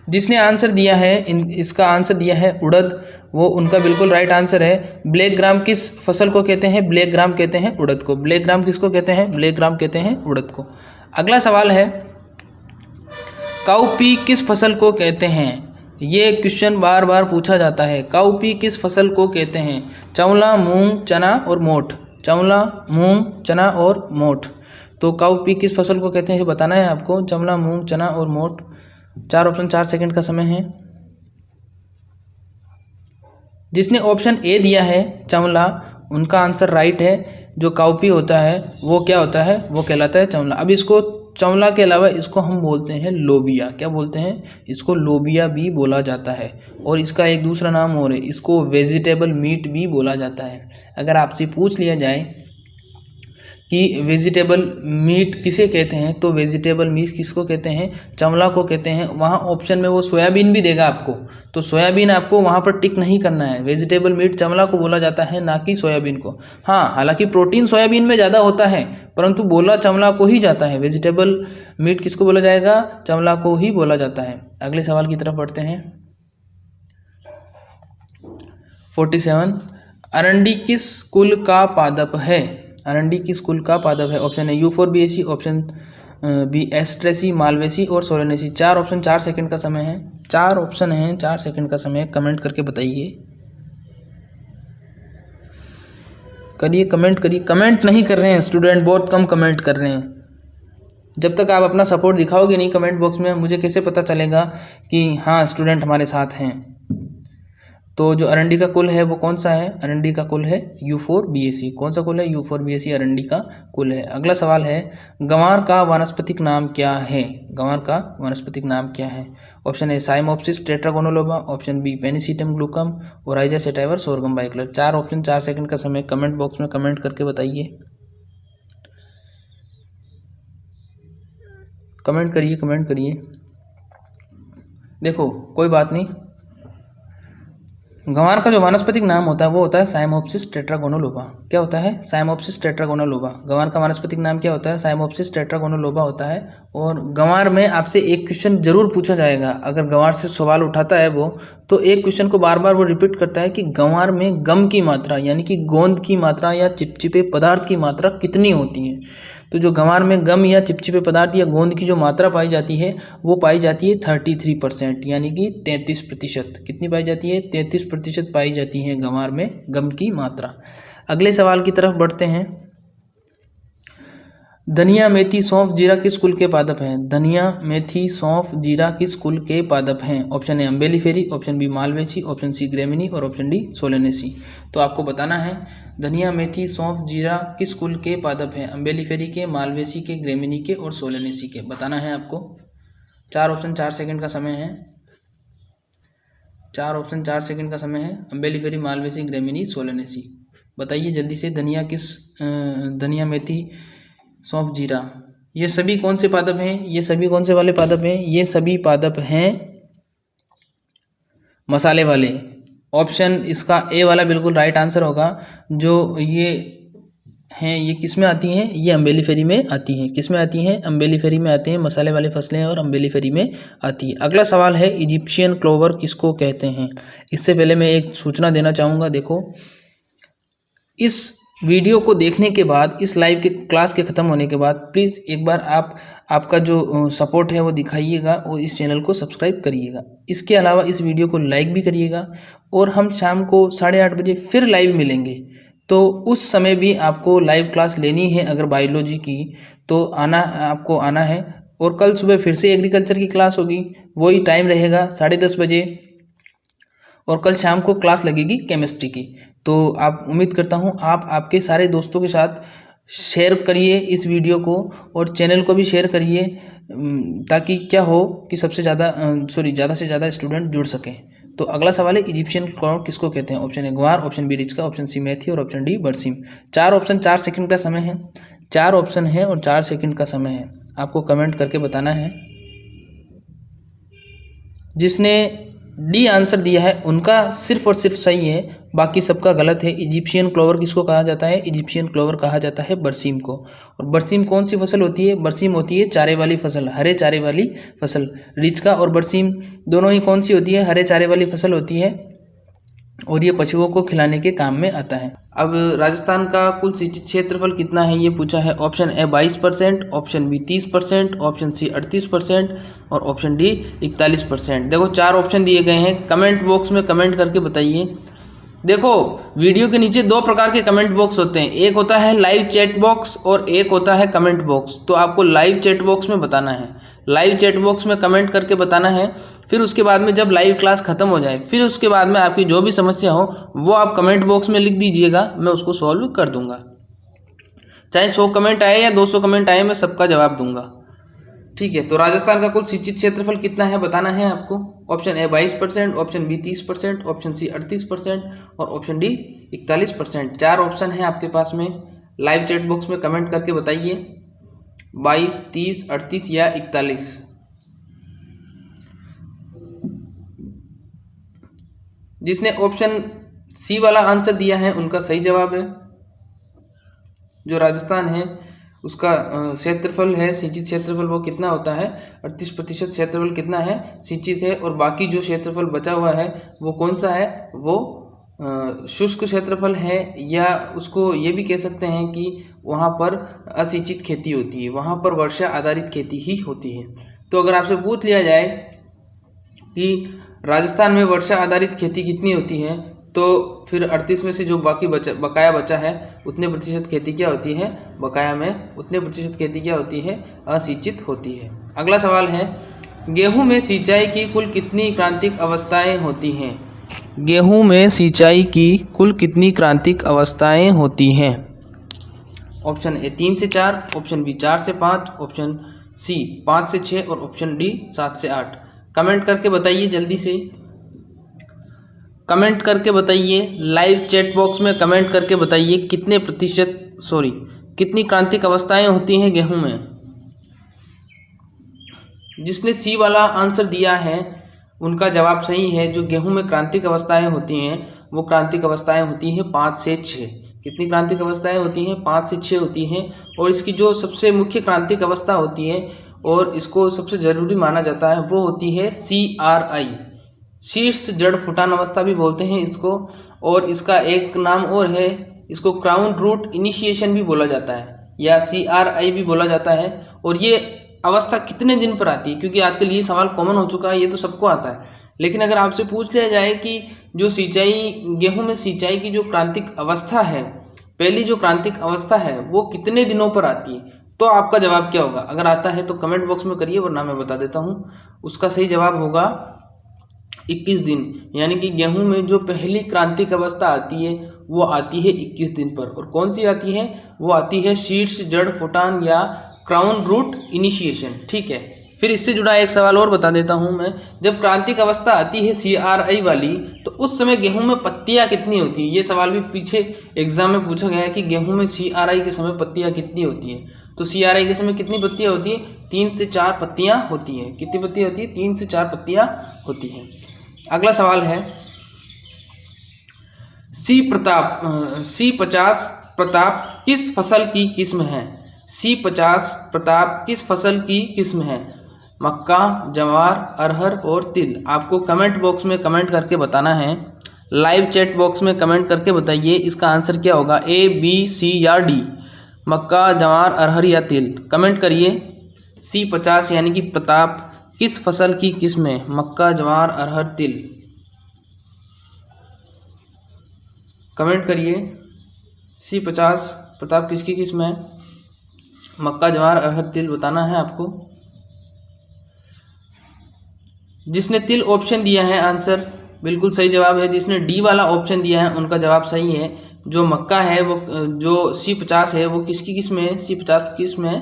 जिसने आंसर दिया है इसका आंसर दिया है उड़द, वो उनका बिल्कुल राइट आंसर है। ब्लैक ग्राम किस फसल को कहते हैं? ब्लैक ग्राम कहते हैं उड़द को। ब्लैक ग्राम किसको कहते हैं? ब्लैक ग्राम कहते हैं उड़द को। अगला सवाल है, काउपी किस फसल को कहते हैं? ये क्वेश्चन बार बार पूछा जाता है। काउपी किस फसल को कहते हैं? चंवला, मूंग, चना और मोठ। चंवला, मूंग, चना और मोठ। तो काउपी किस फसल को कहते हैं ये बताना है आपको। चंवला, मूंग, चना और मोठ। 4 ऑप्शन, 4 सेकंड का समय है। जिसने ऑप्शन ए दिया है चंवला, उनका आंसर राइट है। जो काउपी होता है वो क्या होता है? वो कहलाता है चंवला। अब इसको चंवला के अलावा इसको हम बोलते हैं लोबिया। क्या बोलते हैं? इसको लोबिया भी बोला जाता है। और इसका एक दूसरा नाम और है, इसको वेजिटेबल मीट भी बोला जाता है। अगर आपसे पूछ लिया जाए कि वेजिटेबल मीट किसे कहते हैं, तो वेजिटेबल मीट किसको कहते हैं? चंवला को कहते हैं। वहाँ ऑप्शन में वो सोयाबीन भी देगा आपको, तो सोयाबीन आपको वहाँ पर टिक नहीं करना है। वेजिटेबल मीट चंवला को बोला जाता है, ना कि सोयाबीन को। हाँ, हालांकि प्रोटीन सोयाबीन में ज़्यादा होता है, परंतु बोला चंवला को ही जाता है। वेजिटेबल मीट किसको बोला जाएगा? चंवला को ही बोला जाता है। अगले सवाल की तरफ बढ़ते हैं। 47, अरंडी किस कुल का पादप है? अरंडी किस कुल का पादप है? ऑप्शन है यूफोरबिएसी, ऑप्शन बी एस्ट्रेसी, मालवेसी और सोलेनेसी। 4 ऑप्शन, 4 सेकंड का समय है। 4 ऑप्शन हैं, 4 सेकंड का समय। कमेंट करके बताइए। करिए, कमेंट करिए। कमेंट नहीं कर रहे हैं स्टूडेंट, बहुत कम कमेंट कर रहे हैं। जब तक आप अपना सपोर्ट दिखाओगे नहीं कमेंट बॉक्स में, मुझे कैसे पता चलेगा कि हाँ स्टूडेंट हमारे साथ हैं। तो जो अरंडी का कुल है वो कौन सा है? अरंडी का कुल है यूफोरबिएसी। कौन सा कुल है? यूफोरबिएसी अरंडी का कुल है। अगला सवाल है, गंवार का वानस्पतिक नाम क्या है? गंवार का वानस्पतिक नाम क्या है? Option A Cyamopsis tetragonoloba, option B Pennisetum glaucum, Oryza sativa, Sorghum bicolor. 4 option, 4 second का समय। कमेंट बॉक्स में कमेंट करके बताइए। कमेंट करिए, कमेंट करिए। देखो, कोई बात नहीं, गंवार का जो वानस्पतिक नाम होता है वो होता है साइमोप्सिस टेट्रागोनोलोबा। क्या होता है? साइमोप्सिस टेट्रागोनोलोबा। गंवार का वानस्पतिक नाम क्या होता है? साइमोप्सिस टेट्रागोनोलोबा होता है। और गंवार में आपसे एक क्वेश्चन जरूर पूछा जाएगा, अगर गंवार से सवाल उठाता है वो, तो एक क्वेश्चन को बार बार वो रिपीट करता है कि गंवार में गम की मात्रा यानी कि गोंद की मात्रा या चिपचिपे पदार्थ की मात्रा कितनी होती है। तो जो गंवार में गम या चिपचिपे पदार्थ या गोंद की जो मात्रा पाई जाती है वो पाई जाती है 33%, यानी कि 33%। कितनी पाई जाती है? 33% पाई जाती है गंवार में गम की मात्रा। अगले सवाल की तरफ बढ़ते हैं। धनिया, मेथी, सौंफ, जीरा किस कुल के पादप हैं? धनिया, मेथी, सौंफ, जीरा किस कुल के पादप हैं? Option A umbelliferae, option B malvaceae, option C gramineae और ऑप्शन डी सोलेनेसी। तो आपको बताना है धनिया, मेथी, सौंफ, जीरा किस कुल के पादप हैं? अम्बेलिफेरी के, मालवेसी के, ग्रेमिनी के और सोलेनेसी के। बताना है आपको। 4 ऑप्शन 4 सेकंड का समय है। 4 ऑप्शन 4 सेकंड का समय है। Umbelliferae, Malvaceae, Gramineae, Solanaceae. बताइए जल्दी से। धनिया, मेथी, सौंफ, जीरा, ये सभी कौन से पादप हैं? ये सभी कौन से वाले पादप हैं? ये सभी पादप हैं मसाले वाले। ऑप्शन इसका ए वाला बिल्कुल राइट आंसर होगा। जो ये हैं ये किस में आती हैं? ये अम्बेलिफेरी में आती हैं। किस में आती हैं? अम्बेलिफेरी में आती हैं। मसाले वाली फसलें और अम्बेलिफेरी में आती है। अगला सवाल है इजिप्शियन क्लोवर किसको कहते हैं? इससे पहले मैं एक सूचना देना चाहूँगा। देखो, इस वीडियो को देखने के बाद, इस लाइव के क्लास के ख़त्म होने के बाद प्लीज़ एक बार आपका जो सपोर्ट है वो दिखाइएगा और इस चैनल को सब्सक्राइब करिएगा। इसके अलावा इस वीडियो को लाइक भी करिएगा और हम शाम को 8:30 बजे फिर लाइव मिलेंगे। तो उस समय भी आपको लाइव क्लास लेनी है अगर बायोलॉजी की, तो आपको आना है। और कल सुबह फिर से एग्रीकल्चर की क्लास होगी, वही टाइम रहेगा 10:30 बजे। और कल शाम को क्लास लगेगी केमिस्ट्री की। तो आप उम्मीद करता हूँ आप आपके सारे दोस्तों के साथ शेयर करिए इस वीडियो को और चैनल को भी शेयर करिए, ताकि क्या हो कि ज़्यादा से ज़्यादा स्टूडेंट जुड़ सकें। तो अगला सवाल है इजिप्शियन क्लोवर किसको कहते हैं? ऑप्शन ए ग्वार, ऑप्शन बी रिचका, ऑप्शन सी मेथी और ऑप्शन डी बरसीम। 4 ऑप्शन 4 सेकंड का समय है। 4 ऑप्शन है और 4 सेकंड का समय है। आपको कमेंट करके बताना है। जिसने डी आंसर दिया है उनका सिर्फ और सिर्फ सही है, बाकी सबका गलत है। इजिप्शियन क्लोवर किसको कहा जाता है? इजिप्शियन क्लोवर कहा जाता है बरसीम को। और बरसीम कौन सी फसल होती है? बरसीम होती है चारे वाली फसल, हरे चारे वाली फसल। रिचका और बरसीम दोनों ही कौन सी होती है? हरे चारे वाली फसल होती है और ये पशुओं को खिलाने के काम में आता है। अब राजस्थान का कुल सिंचित क्षेत्रफल कितना है ये पूछा है। Option A 22%, option B 30%, option C 38% और ऑप्शन डी 41%। देखो 4 ऑप्शन दिए गए हैं। कमेंट बॉक्स में कमेंट करके बताइए। देखो, वीडियो के नीचे 2 प्रकार के कमेंट बॉक्स होते हैं, एक होता है लाइव चैट बॉक्स और एक होता है कमेंट बॉक्स। तो आपको लाइव चैट बॉक्स में बताना है, लाइव चैट बॉक्स में कमेंट करके बताना है। फिर उसके बाद में जब लाइव क्लास खत्म हो जाए, फिर उसके बाद में आपकी जो भी समस्या हो वो आप कमेंट बॉक्स में लिख दीजिएगा, मैं उसको सॉल्व कर दूंगा। चाहे 100 कमेंट आए या 200 कमेंट आए, मैं सबका जवाब दूंगा। ठीक है, तो राजस्थान का कुल सिंचित क्षेत्रफल कितना है बताना है आपको। Option A 22%, option B 30%, option C 38% और ऑप्शन डी 41%। 4 ऑप्शन है आपके पास में। लाइव चैट बॉक्स में कमेंट करके बताइए 22, 30, 38 या 41। जिसने ऑप्शन सी वाला आंसर दिया है उनका सही जवाब है। जो राजस्थान है उसका क्षेत्रफल है, सिंचित क्षेत्रफल वो कितना होता है? 38% क्षेत्रफल कितना है? सिंचित है। और बाकी जो क्षेत्रफल बचा हुआ है वो कौन सा है? वो शुष्क क्षेत्रफल है, या उसको ये भी कह सकते हैं कि वहाँ पर असिंचित खेती होती है, वहाँ पर वर्षा आधारित खेती ही होती है। तो अगर आपसे पूछ लिया जाए कि राजस्थान में वर्षा आधारित खेती कितनी होती है, तो फिर 38 में से जो बकाया बचा है उतने प्रतिशत खेती क्या होती है? बकाया में उतने प्रतिशत खेती क्या होती है? असिंचित होती है। अगला सवाल है गेहूं में सिंचाई की कुल कितनी क्रांतिक अवस्थाएं होती हैं? गेहूं में सिंचाई की कुल कितनी क्रांतिक अवस्थाएं होती हैं? ऑप्शन ए 3 से 4, ऑप्शन बी 4 से 5, ऑप्शन सी 5 से 6 और ऑप्शन डी 7 से 8। कमेंट करके बताइए जल्दी से, कमेंट करके बताइए। लाइव चैट बॉक्स में कमेंट करके बताइए कितनी क्रांतिक अवस्थाएं होती हैं गेहूं में। जिसने सी वाला आंसर दिया है उनका जवाब सही है। जो गेहूं में क्रांतिक अवस्थाएं होती हैं वो क्रांतिक अवस्थाएं होती हैं 5 से 6। कितनी क्रांतिक अवस्थाएं होती हैं? 5 से 6 होती हैं। और इसकी जो सबसे मुख्य क्रांतिक अवस्था होती है और इसको सबसे जरूरी माना जाता है वो होती है CRI, शीर्ष जड़ फुटान अवस्था भी बोलते हैं इसको। और इसका एक नाम और है, इसको क्राउन रूट इनिशिएशन भी बोला जाता है या CRI भी बोला जाता है। और ये अवस्था कितने दिन पर आती है? क्योंकि आजकल ये सवाल कॉमन हो चुका है, ये तो सबको आता है। लेकिन अगर आपसे पूछ लिया जाए कि जो गेहूं में सिंचाई की जो क्रांतिक अवस्था है, पहली जो क्रांतिक अवस्था है वो कितने दिनों पर आती है, तो आपका जवाब क्या होगा? अगर आता है तो कमेंट बॉक्स में करिए, वरना मैं बता देता हूँ। उसका सही जवाब होगा 21 दिन, यानी कि गेहूं में जो पहली क्रांतिक अवस्था आती है वो आती है 21 दिन पर। और कौन सी आती है? वो आती है शीर्ष जड़ फुटान या क्राउन रूट इनिशिएशन। ठीक है, फिर इससे जुड़ा एक सवाल और बता देता हूं मैं। जब क्रांतिक अवस्था आती है CRI वाली, तो उस समय गेहूं में पत्तियां कितनी होती हैं? ये सवाल भी पीछे एग्जाम में पूछा गया है कि गेहूं में CRI के समय पत्तियां कितनी होती हैं। तो CRI के समय कितनी पत्तियां होती हैं? 3 से 4 पत्तियां होती हैं। कितनी पत्तियां होती है? 3 से 4 पत्तियां होती हैं। अगला सवाल है C50 प्रताप किस फसल की किस्म है? C50 प्रताप किस फसल की किस्म है? मक्का, जवार, अरहर और तिल। आपको कमेंट बॉक्स में कमेंट करके बताना है। लाइव चैट बॉक्स में कमेंट करके बताइए इसका आंसर क्या होगा, A, B, C या D। मक्का, जवार, अरहर या तिल, कमेंट करिए। C50 यानी कि प्रताप किस फसल की किस्म है? मक्का, जवार, अरहर, तिल, कमेंट करिए। C50 प्रताप किसकी किस्म है? मक्का, जवार, अरहर, तिल बताना है आपको। जिसने तिल ऑप्शन दिया है आंसर बिल्कुल सही जवाब है। जिसने D वाला ऑप्शन दिया है उनका जवाब सही है। जो मक्का है वो, जो C50 है वो किसकी किस्म है? C50 किस्म है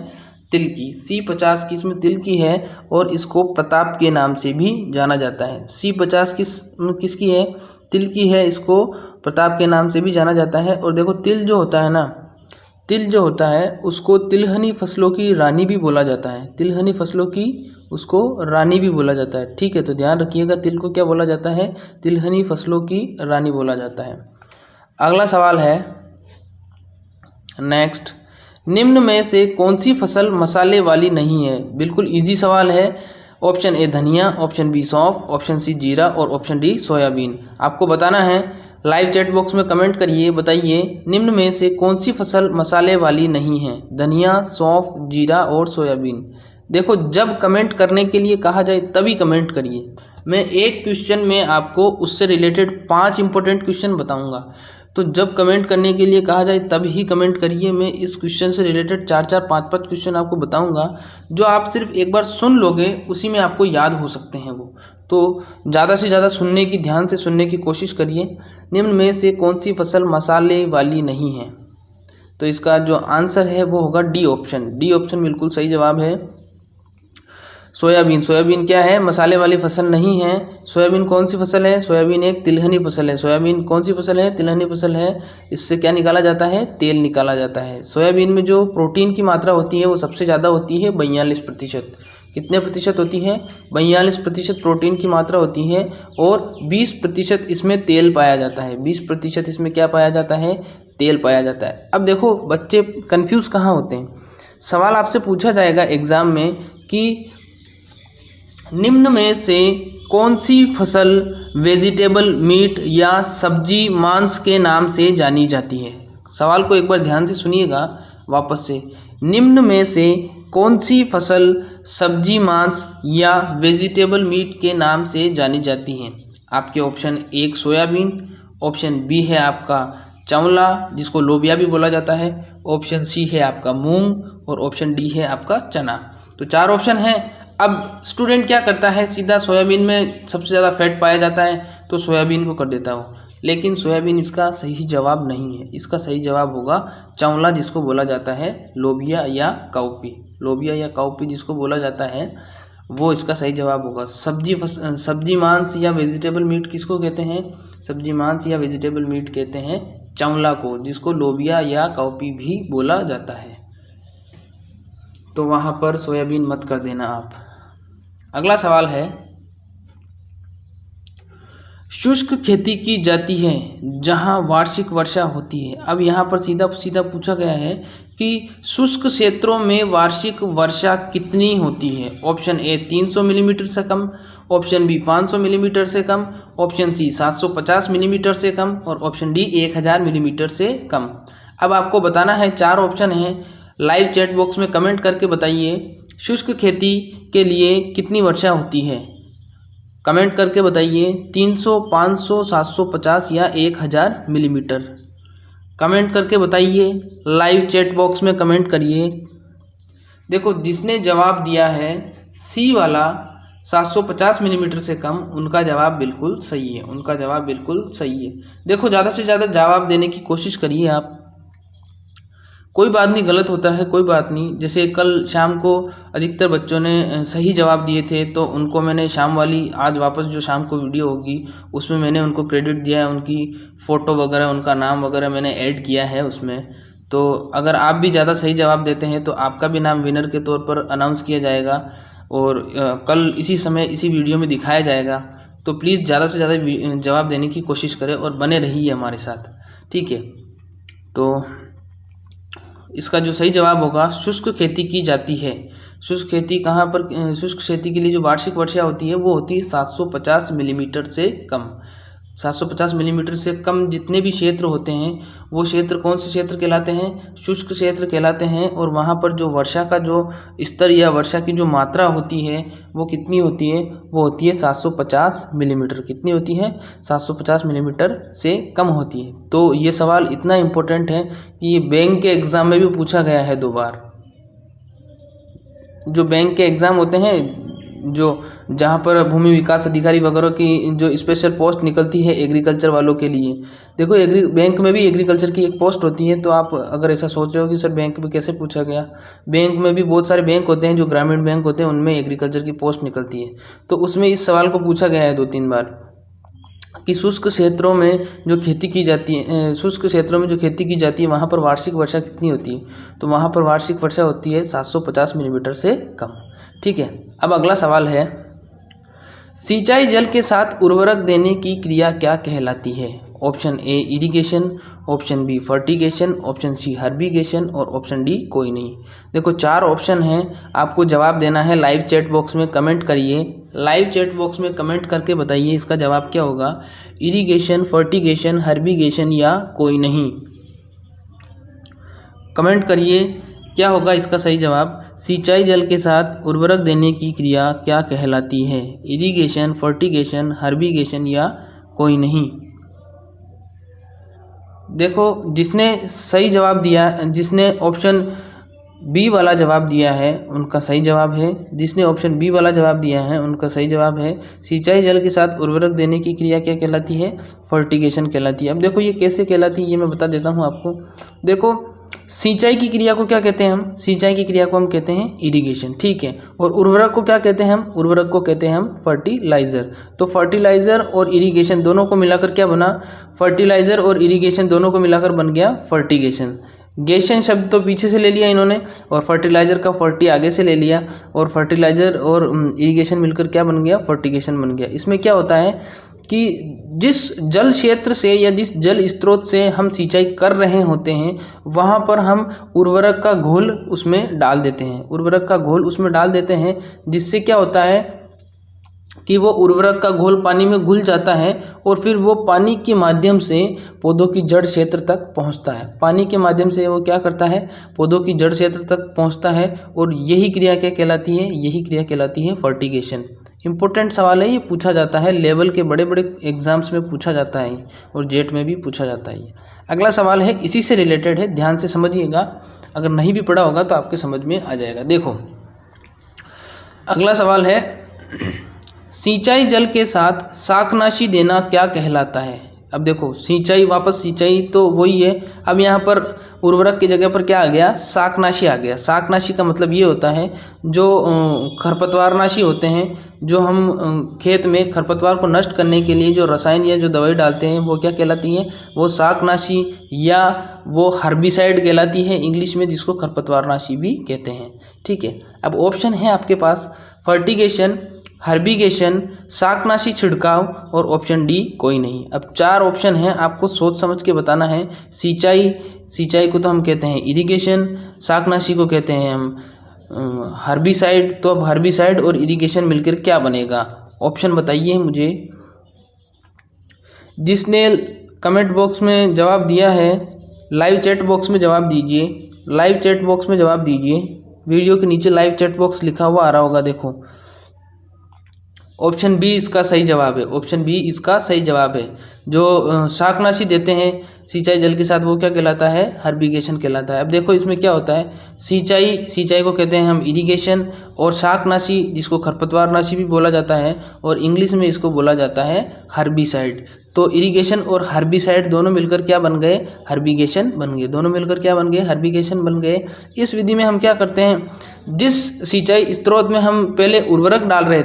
तिल की। C50 किस्म तिल की है और इसको प्रताप के नाम से भी जाना जाता है। C50 किसकी है? तिल की है, इसको प्रताप के नाम से भी जाना जाता है। और देखो तिल जो होता है ना, तिल जो होता है उसको तिलहनी फसलों की रानी भी बोला जाता है। तिलहनी फसलों की उसको रानी भी बोला जाता है। ठीक है, तो ध्यान रखिएगा, तिल को क्या बोला जाता है? तिलहनी फसलों की रानी बोला जाता है। अगला सवाल है नेक्स्ट, निम्न में से कौन सी फसल मसाले वाली नहीं है? बिल्कुल इजी सवाल है। ऑप्शन A धनिया, ऑप्शन B सौंफ, ऑप्शन C जीरा और ऑप्शन D सोयाबीन। आपको बताना है, लाइव चैट बॉक्स में कमेंट करिए, बताइए निम्न में से कौन सी फसल मसाले वाली नहीं है? धनिया, सौंफ, जीरा और सोयाबीन। देखो, जब कमेंट करने के लिए कहा जाए तभी कमेंट करिए। मैं एक क्वेश्चन में आपको उससे रिलेटेड 5 इंपॉर्टेंट क्वेश्चन बताऊंगा, तो जब कमेंट करने के लिए कहा जाए तब ही कमेंट करिए। मैं इस क्वेश्चन से रिलेटेड 4-4, 5-5 क्वेश्चन आपको बताऊंगा, जो आप सिर्फ एक बार सुन लोगे उसी में आपको याद हो सकते हैं वो। तो ज़्यादा से ज़्यादा सुनने की, ध्यान से सुनने की कोशिश करिए। निम्न में से कौन सी फसल मसाले वाली नहीं है? तो इसका जो आंसर है वो होगा D ऑप्शन। D ऑप्शन बिल्कुल सही जवाब है। सोयाबीन, सोयाबीन क्या है? मसाले वाली फसल नहीं है। सोयाबीन कौन सी फसल है? सोयाबीन एक तिलहनी फसल है। सोयाबीन कौन सी फसल है? तिलहनी फसल है। इससे क्या निकाला जाता है? तेल निकाला जाता है। सोयाबीन में जो प्रोटीन की मात्रा होती है वो सबसे ज़्यादा होती है, 42%। कितने प्रतिशत होती है? 42% प्रोटीन की मात्रा होती है और 20% इसमें तेल पाया जाता है। 20% इसमें क्या पाया जाता है? तेल पाया जाता है। अब देखो, बच्चे कंफ्यूज कहाँ होते हैं। सवाल आपसे पूछा जाएगा एग्जाम में कि निम्न में से कौन सी फसल वेजिटेबल मीट या सब्जी मांस के नाम से जानी जाती है? सवाल को एक बार ध्यान से सुनिएगा वापस से। निम्न में से कौन सी फसल सब्जी मांस या वेजिटेबल मीट के नाम से जानी जाती है? आपके ऑप्शन 1 सोयाबीन, ऑप्शन B है आपका चावला जिसको लोबिया भी बोला जाता है, ऑप्शन C है आपका मूंग और ऑप्शन D है आपका चना। तो 4 ऑप्शन हैं। अब स्टूडेंट क्या करता है, सीधा सोयाबीन में सबसे ज़्यादा फैट पाया जाता है तो सोयाबीन को कर देता हो, लेकिन सोयाबीन इसका सही जवाब नहीं है। इसका सही जवाब होगा चावला जिसको बोला जाता है लोबिया या काउपी। लोबिया या काउपी जिसको बोला जाता है वो इसका सही जवाब होगा। सब्जी मांस या वेजिटेबल मीट किसको कहते हैं? सब्जी मांस या वेजिटेबल मीट कहते हैं चावला को, जिसको लोबिया या काउपी भी बोला जाता है। तो वहाँ पर सोयाबीन मत कर देना आप। अगला सवाल है, शुष्क खेती की जाती है जहाँ वार्षिक वर्षा होती है। अब यहाँ पर सीधा सीधा पूछा गया है कि शुष्क क्षेत्रों में वार्षिक वर्षा कितनी होती है? ऑप्शन A 300 मिलीमीटर से कम, ऑप्शन B 500 मिलीमीटर से कम, ऑप्शन C 750 मिलीमीटर से कम और ऑप्शन D 1000 मिलीमीटर से कम। अब आपको बताना है, 4 ऑप्शन हैं। लाइव चैट बॉक्स में कमेंट करके बताइए शुष्क खेती के लिए कितनी वर्षा होती है। कमेंट करके बताइए 300, 500, 750 या 1000 मिलीमीटर। कमेंट करके बताइए, लाइव चैट बॉक्स में कमेंट करिए देखो जिसने जवाब दिया है सी वाला 750 मिलीमीटर से कम, उनका जवाब बिल्कुल सही है, उनका जवाब बिल्कुल सही है। देखो ज़्यादा से ज़्यादा जवाब देने की कोशिश करिए आप, कोई बात नहीं, गलत होता है कोई बात नहीं। जैसे कल शाम को अधिकतर बच्चों ने सही जवाब दिए थे, तो उनको मैंने शाम वाली, आज वापस जो शाम को वीडियो होगी उसमें मैंने उनको क्रेडिट दिया है, उनकी फ़ोटो वगैरह, उनका नाम वगैरह मैंने ऐड किया है उसमें। तो अगर आप भी ज़्यादा सही जवाब देते हैं तो आपका भी नाम विनर के तौर पर अनाउंस किया जाएगा और कल इसी समय इसी वीडियो में दिखाया जाएगा। तो प्लीज़ ज़्यादा से ज़्यादा जवाब देने की कोशिश करें और बने रहिए हमारे साथ, ठीक है। तो इसका जो सही जवाब होगा, शुष्क खेती की जाती है। शुष्क खेती कहाँ पर, शुष्क खेती के लिए जो वार्षिक वर्षा होती है वो होती है 750 मिलीमीटर से कम। 750 मिलीमीटर से कम जितने भी क्षेत्र होते हैं वो क्षेत्र कौन से क्षेत्र कहलाते हैं, शुष्क क्षेत्र कहलाते हैं। और वहाँ पर जो वर्षा का जो स्तर या वर्षा की जो मात्रा होती है वो कितनी होती है, वो होती है 750 मिलीमीटर। कितनी होती है, 750 मिलीमीटर से कम होती है। तो ये सवाल इतना इम्पोर्टेंट है कि ये बैंक के एग्ज़ाम में भी पूछा गया है 2 बार। जो बैंक के एग्ज़ाम होते हैं, जो जहाँ पर भूमि विकास अधिकारी वगैरह की जो स्पेशल पोस्ट निकलती है एग्रीकल्चर वालों के लिए, देखो बैंक में भी एग्रीकल्चर की एक पोस्ट होती है। तो आप अगर ऐसा सोच रहे हो कि सर बैंक में कैसे पूछा गया, बैंक में भी बहुत सारे बैंक होते हैं जो ग्रामीण बैंक होते हैं, उनमें एग्रीकल्चर की पोस्ट निकलती है। तो उसमें इस सवाल को पूछा गया है 2-3 बार कि शुष्क क्षेत्रों में जो खेती की जाती है, शुष्क क्षेत्रों में जो खेती की जाती है वहाँ पर वार्षिक वर्षा कितनी होती है, तो वहाँ पर वार्षिक वर्षा होती है 750 मिलीमीटर से कम, ठीक है। अब अगला सवाल है, सिंचाई जल के साथ उर्वरक देने की क्रिया क्या कहलाती है। Option A irrigation, option B fertigation, option C herbigation और ऑप्शन डी कोई नहीं। देखो 4 ऑप्शन हैं, आपको जवाब देना है। लाइव चैट बॉक्स में कमेंट करिए, लाइव चैट बॉक्स में कमेंट करके बताइए इसका जवाब क्या होगा, इरिगेशन, फर्टिगेशन, हर्बिगेशन या कोई नहीं। कमेंट करिए क्या होगा इसका सही जवाब। सिंचाई जल के साथ उर्वरक देने की क्रिया क्या कहलाती है, इरिगेशन, फर्टिगेशन, हर्बिगेशन या कोई नहीं। देखो जिसने सही जवाब दिया, जिसने ऑप्शन बी वाला जवाब दिया है उनका सही जवाब है, जिसने ऑप्शन बी वाला जवाब दिया है उनका सही जवाब है। सिंचाई जल के साथ उर्वरक देने की क्रिया क्या कहलाती है, फर्टिगेशन कहलाती है। अब देखो ये कैसे कहलाती है ये मैं बता देता हूँ आपको। देखो सिंचाई की क्रिया को क्या कहते हैं हम, सिंचाई की क्रिया को हम कहते हैं इरिगेशन, ठीक है। और उर्वरक को क्या कहते हैं हम, उर्वरक को कहते हैं हम फर्टिलाइज़र। तो फर्टिलाइज़र और इरिगेशन दोनों को मिलाकर क्या बना, फर्टिलाइज़र और इरिगेशन दोनों को मिलाकर बन गया फर्टिगेशन। गेशन शब्द तो पीछे से ले लिया इन्होंने और फर्टिलाइज़र का फर्टी आगे से ले लिया, और फर्टिलाइज़र और इरिगेशन मिलकर क्या बन गया, फर्टिगेशन बन गया। इसमें क्या होता है कि जिस जल क्षेत्र से या जिस जल स्रोत से हम सिंचाई कर रहे होते हैं वहाँ पर हम उर्वरक का घोल उसमें डाल देते हैं, उर्वरक का घोल उसमें डाल देते हैं, जिससे क्या होता है कि वो उर्वरक का घोल पानी में घुल जाता है और फिर वो पानी के माध्यम से पौधों की जड़ क्षेत्र तक पहुंचता है। पानी के माध्यम से वो क्या करता है, पौधों की जड़ क्षेत्र तक पहुंचता है और यही क्रिया क्या कहलाती है, यही क्रिया कहलाती है फर्टिगेशन। इंपॉर्टेंट सवाल है, ये पूछा जाता है, लेवल के बड़े बड़े एग्जाम्स में पूछा जाता है और जेट में भी पूछा जाता है। अगला सवाल है इसी से रिलेटेड है, ध्यान से समझिएगा, अगर नहीं भी पढ़ा होगा तो आपके समझ में आ जाएगा। देखो अगला सवाल है, सिंचाई जल के साथ शाकनाशी देना क्या कहलाता है। अब देखो सिंचाई, वापस सिंचाई तो वही है, अब यहाँ पर उर्वरक की जगह पर क्या आ गया, शाकनाशी आ गया। शाकनाशी का मतलब ये होता है जो खरपतवारनाशी होते हैं, जो हम खेत में खरपतवार को नष्ट करने के लिए जो रसायन या जो दवाई डालते हैं वो क्या कहलाती है, वो शाकनाशी या वो हर्बिसाइड कहलाती है इंग्लिश में, जिसको खरपतवारनाशी भी कहते हैं, ठीक है। अब ऑप्शन है आपके पास फर्टिगेशन, हर्बिगेशन, शाकनाशी छिड़काव और ऑप्शन डी कोई नहीं। अब 4 ऑप्शन हैं, आपको सोच समझ के बताना है। सिंचाई को तो हम कहते हैं इरिगेशन, शाकनाशी को कहते हैं हम हर्बिसाइड, तो अब हर्बिसाइड और इरिगेशन मिलकर क्या बनेगा, ऑप्शन बताइए मुझे। जिसने कमेंट बॉक्स में जवाब दिया है लाइव चैट बॉक्स में जवाब दीजिए, लाइव चैट बॉक्स में जवाब दीजिए। वीडियो के नीचे लाइव चैट बॉक्स लिखा हुआ आ रहा होगा, देखो ऑप्शन बी इसका सही जवाब है, ऑप्शन बी इसका सही जवाब है। जो शाकनाशी देते हैं सिंचाई जल के साथ वो क्या कहलाता है, हर्बिगेशन कहलाता है। अब देखो इसमें क्या होता है, सिंचाई को कहते हैं हम इरिगेशन, और शाकनाशी जिसको खरपतवारनाशी भी बोला जाता है, और इंग्लिश में इसको बोला जाता है हर्बिसाइड। तो इरिगेशन और हर्बिसाइड दोनों मिलकर क्या बन गए, हर्बिगेशन बन गए। दोनों मिलकर क्या बन गए, हर्बिगेशन बन गए। इस विधि में हम क्या करते हैं, जिस सिंचाई स्रोत में हम पहले उर्वरक डाल रहे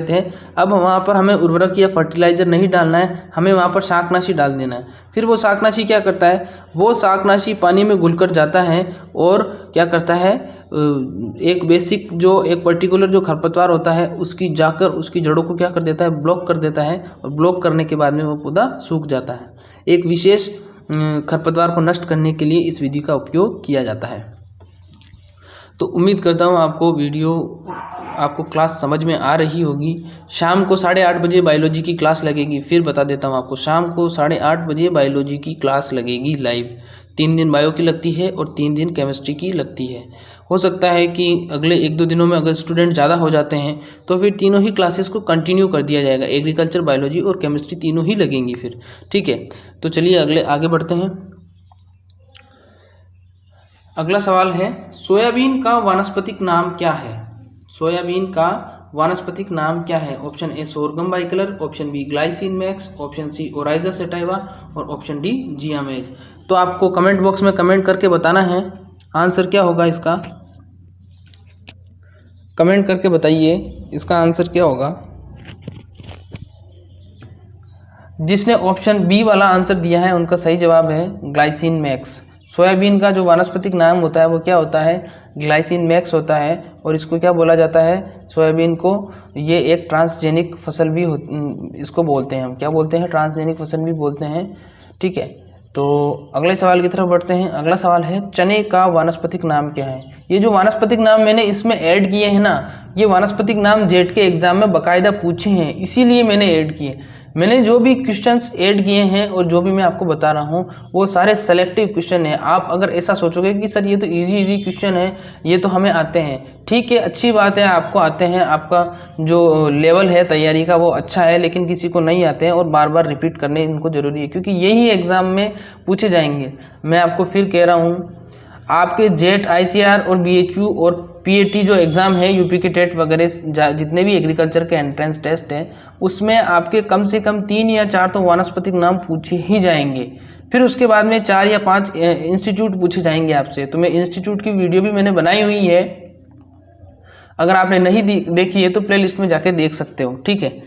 थे, अब वहाँ पर हमें उर्वरक या फर्टिलाइजर नहीं डालना है, हमें वहाँ पर शाकनाशी डाल देना है। फिर वो शाकनाशी क्या करता है, वो शाकनाशी पानी में घुलकर जाता है और क्या करता है, एक पर्टिकुलर जो खरपतवार होता है उसकी जाकर उसकी जड़ों को क्या कर देता है, ब्लॉक कर देता है, और ब्लॉक करने के बाद में वो पौधा सूख जाता है। एक विशेष खरपतवार को नष्ट करने के लिए इस विधि का उपयोग किया जाता है। तो उम्मीद करता हूँ आपको क्लास समझ में आ रही होगी। शाम को 8:30 बजे बायोलॉजी की क्लास लगेगी। फिर बता देता हूँ आपको, शाम को 8:30 बजे बायोलॉजी की क्लास लगेगी लाइव। 3 दिन बायो की लगती है और 3 दिन केमिस्ट्री की लगती है। हो सकता है कि अगले 1-2 दिनों में अगर स्टूडेंट ज़्यादा हो जाते हैं तो फिर तीनों ही क्लासेस को कंटिन्यू कर दिया जाएगा। एग्रीकल्चर, बायोलॉजी और केमिस्ट्री तीनों ही लगेंगी फिर, ठीक है। तो चलिए आगे बढ़ते हैं। अगला सवाल है, सोयाबीन का वानस्पतिक नाम क्या है? सोयाबीन का वानस्पतिक नाम क्या है? Option A sorghum bicolor, option B glycine max, option C Oryza sativa और ऑप्शन डी जियामेज। तो आपको कमेंट बॉक्स में कमेंट करके बताना है आंसर क्या होगा इसका। कमेंट करके बताइए इसका आंसर क्या होगा। जिसने ऑप्शन बी वाला आंसर दिया है उनका सही जवाब है ग्लाइसिन मैक्स। सोयाबीन का जो वानस्पतिक नाम होता है वो क्या होता है, ग्लाइसिन मैक्स होता है। और इसको क्या बोला जाता है, सोयाबीन को ये एक ट्रांसजेनिक फसल भी इसको बोलते हैं हम, क्या बोलते हैं, ट्रांसजेनिक फसल भी बोलते हैं, ठीक है। तो अगले सवाल की तरफ बढ़ते हैं। अगला सवाल है, चने का वानस्पतिक नाम क्या है? ये जो वानस्पतिक नाम मैंने इसमें ऐड किए हैं ना, ये वानस्पतिक नाम जेट के एग्जाम में बाकायदा पूछे हैं, इसीलिए मैंने ऐड किए। मैंने जो भी क्वेश्चंस ऐड किए हैं और जो भी मैं आपको बता रहा हूँ वो सारे सेलेक्टिव क्वेश्चन हैं। आप अगर ऐसा सोचोगे कि सर ये तो इजी क्वेश्चन है, ये तो हमें आते हैं, ठीक है, अच्छी बात है, आपको आते हैं, आपका जो लेवल है तैयारी का वो अच्छा है, लेकिन किसी को नहीं आते हैं और बार बार रिपीट करने इनको ज़रूरी है, क्योंकि यही एग्ज़ाम में पूछे जाएंगे। मैं आपको फिर कह रहा हूँ, आपके जेट, ICR और BHU और PAT जो एग्ज़ाम है, यूपी के टेट वगैरह जितने भी एग्रीकल्चर के एंट्रेंस टेस्ट हैं, उसमें आपके कम से कम 3 या 4 तो वानस्पतिक नाम पूछे ही जाएंगे। फिर उसके बाद में 4 या 5 इंस्टीट्यूट पूछे जाएंगे आपसे। तो मैं इंस्टीट्यूट की वीडियो भी मैंने बनाई हुई है, अगर आपने नहीं देखी है तो प्लेलिस्ट में जाके देख सकते हो, ठीक है।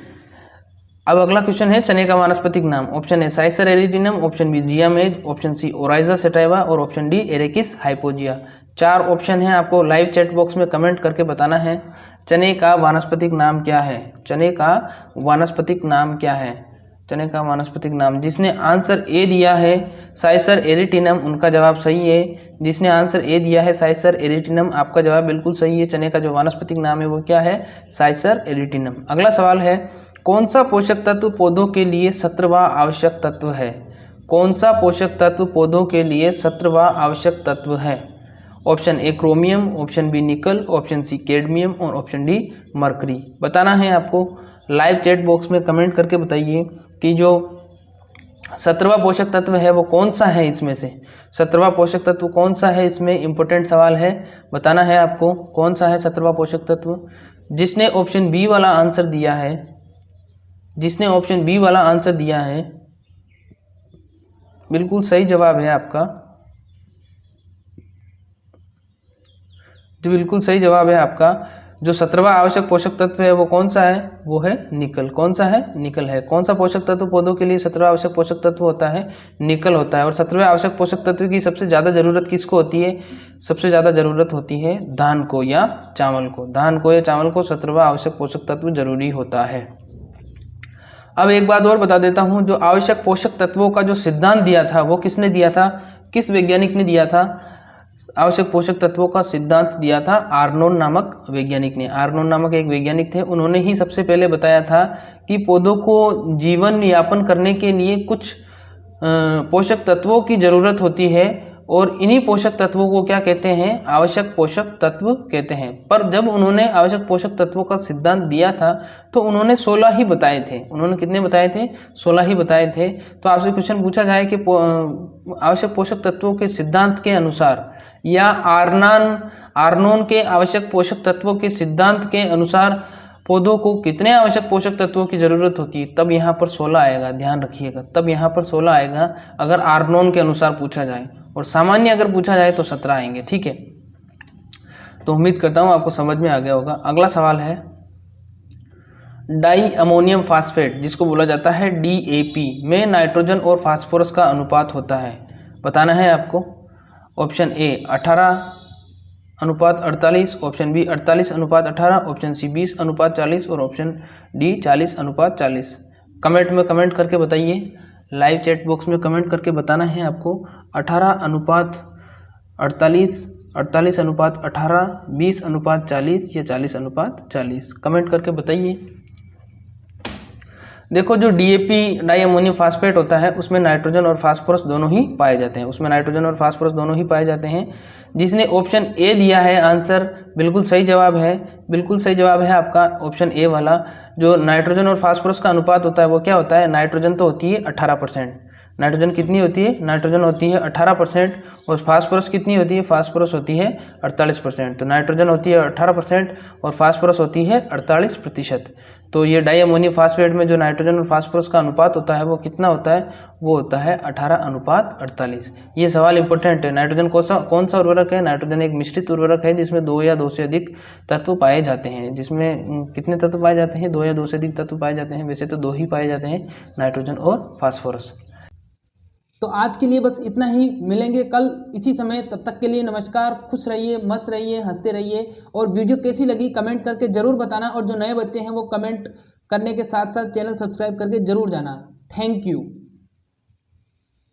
अब अगला क्वेश्चन है, चने का वानस्पतिक नाम। Option A Cicer arietinum, option B Zea mays, option C Oryza sativa और option D Arachis hypogaea. 4 option है, आपको लाइव चैट बॉक्स में कमेंट करके बताना है चने का वानस्पतिक नाम क्या है। चने का वानस्पतिक नाम क्या है? चने का वानस्पतिक नाम, जिसने आंसर ए दिया है साइसर एरिटिनम, उनका जवाब सही है। जिसने आंसर ए दिया है साइसर एरिटिनम, आपका जवाब बिल्कुल सही है। चने का जो वानस्पतिक नाम है वो क्या है, साइसर एरिटिनम। अगला सवाल है, कौन सा पोषक तत्व पौधों के लिए 17वां आवश्यक तत्व है? कौन सा पोषक तत्व पौधों के लिए 17वां आवश्यक तत्व है? Option A chromium, option B nickel, option C cadmium और ऑप्शन डी मरकरी। बताना है आपको, लाइव चैट बॉक्स में कमेंट करके बताइए कि जो 17वां पोषक तत्व है वो कौन सा है इसमें से। 17वां पोषक तत्व कौन सा है, इसमें इंपॉर्टेंट सवाल है, बताना है आपको कौन सा है 17वां पोषक तत्व। जिसने ऑप्शन बी वाला आंसर दिया है, जिसने ऑप्शन बी वाला आंसर दिया है, बिल्कुल सही जवाब है आपका, जो बिल्कुल सही जवाब है आपका। जो 17वां आवश्यक पोषक तत्व है वो कौन सा है, वो है निकल। कौन सा है, निकल है। कौन सा पोषक तत्व पौधों के लिए 17वां आवश्यक पोषक तत्व होता है, निकल होता है। और 17वें आवश्यक पोषक तत्व की सबसे ज़्यादा ज़रूरत किसको होती है? सबसे ज़्यादा ज़रूरत होती है धान को या चावल को। धान को या चावल को 17वां आवश्यक पोषक तत्व जरूरी होता है। अब एक बात और बता देता हूँ, जो आवश्यक पोषक तत्वों का जो सिद्धांत दिया था वो किसने दिया था, किस वैज्ञानिक ने दिया था? आवश्यक पोषक तत्वों का सिद्धांत दिया था आर्नोन नामक वैज्ञानिक ने। आर्नोन नामक एक वैज्ञानिक थे, उन्होंने ही सबसे पहले बताया था कि पौधों को जीवन यापन करने के लिए कुछ पोषक तत्वों की ज़रूरत होती है और इन्हीं पोषक तत्वों को क्या कहते हैं, आवश्यक पोषक तत्व कहते हैं। पर जब उन्होंने आवश्यक पोषक तत्वों का सिद्धांत दिया था तो उन्होंने 16 ही बताए थे। उन्होंने कितने बताए थे? 16 ही बताए थे। तो आपसे क्वेश्चन पूछा जाए कि आवश्यक पोषक तत्वों के सिद्धांत के अनुसार या आर्नोन के आवश्यक पोषक तत्वों के सिद्धांत के अनुसार पौधों को कितने आवश्यक पोषक तत्वों की ज़रूरत होती है, तब यहाँ पर 16 आएगा। ध्यान रखिएगा, तब यहाँ पर 16 आएगा अगर आर्नोन के अनुसार पूछा जाए, और सामान्य अगर पूछा जाए तो 17 आएंगे। ठीक है, तो उम्मीद करता हूँ आपको समझ में आ गया होगा। अगला सवाल है डाई अमोनियम फास्फेट, जिसको बोला जाता है DAP, में नाइट्रोजन और फास्फोरस का अनुपात होता है। बताना है आपको। Option A 18:48, option B 48:18, option C 20:40 और ऑप्शन डी 40:40। कमेंट में कमेंट करके बताइए, लाइव चैट बॉक्स में कमेंट करके बताना है आपको 18:48, 48:18, 20:40 या 40:40। कमेंट करके बताइए। देखो, जो DAP डाई अमोनियम फास्फेट होता है उसमें नाइट्रोजन और फास्फोरस दोनों ही पाए जाते हैं। उसमें नाइट्रोजन और फास्फोरस दोनों ही पाए जाते हैं। जिसने ऑप्शन ए दिया है आंसर, बिल्कुल सही जवाब है। बिल्कुल सही जवाब है आपका ऑप्शन ए वाला। जो नाइट्रोजन और फास्फोरस का अनुपात होता है वो क्या होता है? नाइट्रोजन तो होती है 18%। नाइट्रोजन कितनी होती है? नाइट्रोजन होती है 18%। और फास्फोरस कितनी होती है? फास्फोरस होती है 48%। तो नाइट्रोजन होती है 18% और फास्फोरस होती है 48%। तो ये डाई अमोनियम फास्फेट में जो नाइट्रोजन और फास्फोरस का अनुपात होता है वो कितना होता है? वो होता है 18:48। ये सवाल इंपॉर्टेंट है। नाइट्रोजन कौन सा उर्वरक है? नाइट्रोजन एक मिश्रित उर्वरक है जिसमें 2 या 2 से अधिक तत्व पाए जाते हैं। जिसमें कितने तत्व पाए जाते हैं? 2 या 2 से अधिक तत्व पाए जाते हैं। वैसे तो 2 ही पाए जाते हैं, नाइट्रोजन और फास्फोरस। तो आज के लिए बस इतना ही। मिलेंगे कल इसी समय, तब तक के लिए नमस्कार। खुश रहिए, मस्त रहिए, हंसते रहिए। और वीडियो कैसी लगी कमेंट करके ज़रूर बताना। और जो नए बच्चे हैं वो कमेंट करने के साथ साथ चैनल सब्सक्राइब करके ज़रूर जाना। Thank you.